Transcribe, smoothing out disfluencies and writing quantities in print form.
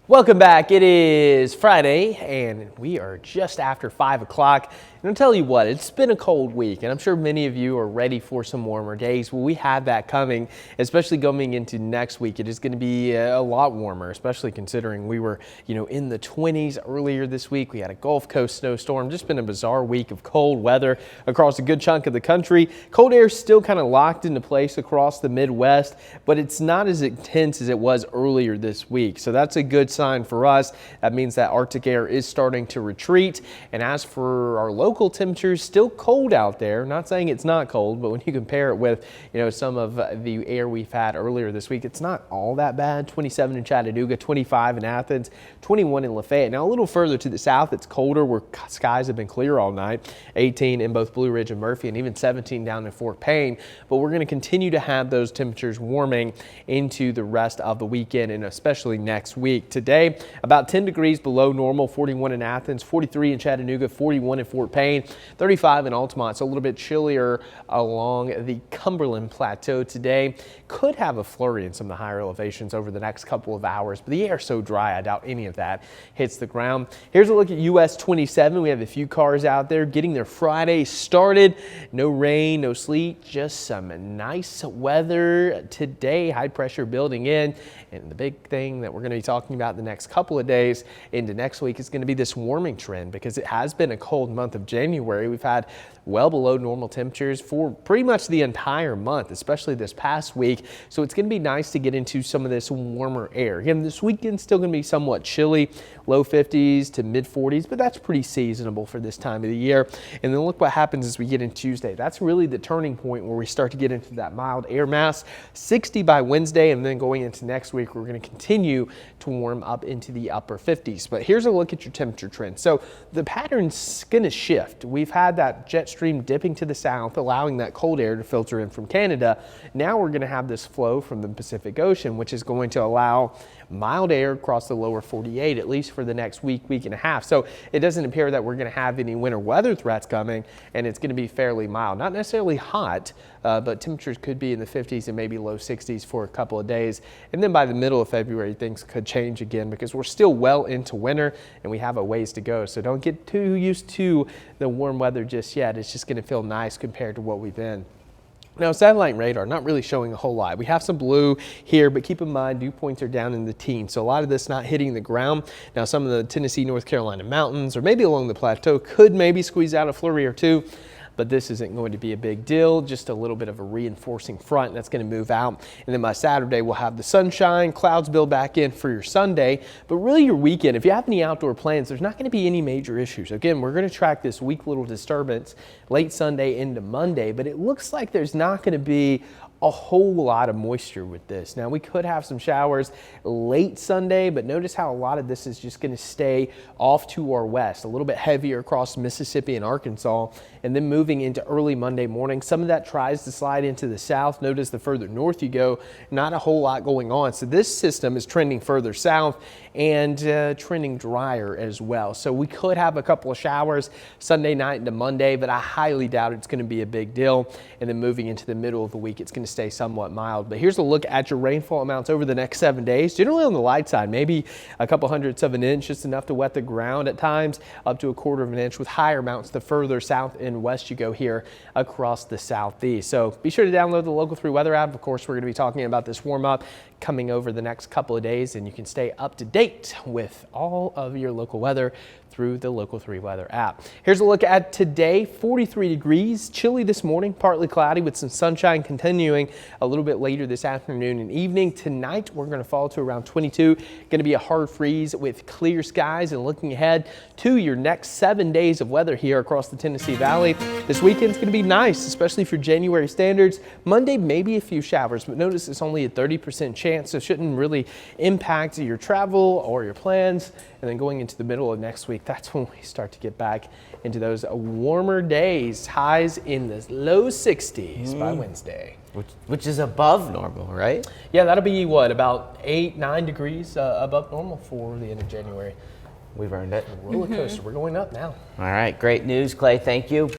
Welcome back. It is Friday and we are just after 5 o'clock. And I'll tell you what, it's been a cold week and I'm sure many of you are ready for some warmer days. Well, we have that coming, especially going into next week. It is going to be a lot warmer, especially considering we were, in the 20s earlier this week. We had a Gulf Coast snowstorm. Just been a bizarre week of cold weather across a good chunk of the country. Cold air is still kind of locked into place across the Midwest, but it's not as intense as it was earlier this week. So that's a good sign for us. That means that Arctic air is starting to retreat. And as for our local temperatures, still cold out there. Not saying it's not cold, but when you compare it with, some of the air we've had earlier this week, it's not all that bad. 27 in Chattanooga, 25 in Athens, 21 in Lafayette. Now a little further to the south, it's colder where skies have been clear all night. 18 in both Blue Ridge and Murphy, and even 17 down in Fort Payne. But we're going to continue to have those temperatures warming into the rest of the weekend and especially next week. Today, about 10 degrees below normal, 41 in Athens, 43 in Chattanooga, 41 in Fort Payne, 35 in Altamont. It's a little bit chillier along the Cumberland Plateau today. Could have a flurry in some of the higher elevations over the next couple of hours, but the air is so dry, I doubt any of that hits the ground. Here's a look at US 27. We have a few cars out there getting their Friday started. No rain, no sleet, just some nice weather today. High pressure building in. And the big thing that we're going to be talking about the next couple of days into next week is going to be this warming trend, because it has been a cold month of January. We've had well below normal temperatures for pretty much the entire month, especially this past week. So it's going to be nice to get into some of this warmer air. Again, this weekend's still going to be somewhat chilly, low 50s to mid 40s, but that's pretty seasonable for this time of the year. And then look what happens as we get into Tuesday. That's really the turning point where we start to get into that mild air mass. 60 by Wednesday, and then going into next week, we're going to continue to warm up into the upper 50s. But here's a look at your temperature trend. So the pattern's going to shift. We've had that jet stream dipping to the south, allowing that cold air to filter in from Canada. Now we're going to have this flow from the Pacific Ocean, which is going to allow mild air across the lower 48, at least for the next week and a half. So it doesn't appear that we're going to have any winter weather threats coming, and it's going to be fairly mild. Not necessarily hot, but temperatures could be in the 50s and maybe low 60s for a couple of days. And then by the middle of February, things could change again, because we're still well into winter and we have a ways to go. So don't get too used to the warm weather just yet. It's just going to feel nice compared to what we've been. Now, satellite radar, not really showing a whole lot. We have some blue here, but keep in mind, dew points are down in the teens. So a lot of this not hitting the ground. Now, some of the Tennessee, North Carolina mountains, or maybe along the plateau, could maybe squeeze out a flurry or two. But this isn't going to be a big deal, just a little bit of a reinforcing front that's going to move out. And then by Saturday, we'll have the sunshine, clouds build back in for your Sunday. But really your weekend, if you have any outdoor plans, there's not going to be any major issues. Again, we're going to track this weak little disturbance late Sunday into Monday, but it looks like there's not going to be a whole lot of moisture with this. Now, we could have some showers late Sunday, but notice how a lot of this is just going to stay off to our west, a little bit heavier across Mississippi and Arkansas, and then moving into early Monday morning. Some of that tries to slide into the south. Notice the further north you go, not a whole lot going on. So this system is trending further south and trending drier as well. So we could have a couple of showers Sunday night into Monday, but I highly doubt it's going to be a big deal. And then moving into the middle of the week, it's going to stay somewhat mild. But here's a look at your rainfall amounts over the next 7 days. Generally on the light side, maybe a couple hundredths of an inch, just enough to wet the ground at times, up to a quarter of an inch, with higher amounts the further south and west you go here across the southeast. So be sure to download the Local 3 weather app. Of course, we're going to be talking about this warm up coming over the next couple of days, and you can stay up to date with all of your local weather through the Local 3 weather app. Here's a look at today. 43 degrees, chilly this morning, partly cloudy with some sunshine continuing a little bit later this afternoon and evening. Tonight, we're going to fall to around 22. Going to be a hard freeze with clear skies. And looking ahead to your next 7 days of weather here across the Tennessee Valley, this weekend's going to be nice, especially for January standards. Monday, maybe a few showers, but notice it's only a 30% chance, so shouldn't really impact your travel or your plans. And then going into the middle of next week, that's when we start to get back into those warmer days, highs in the low 60s by Wednesday. Which is above normal, right? Yeah, that'll be what, about 8-9 degrees above normal for the end of January. We've earned it. Roller coaster, we're going up now. All right, great news, Clay. Thank you.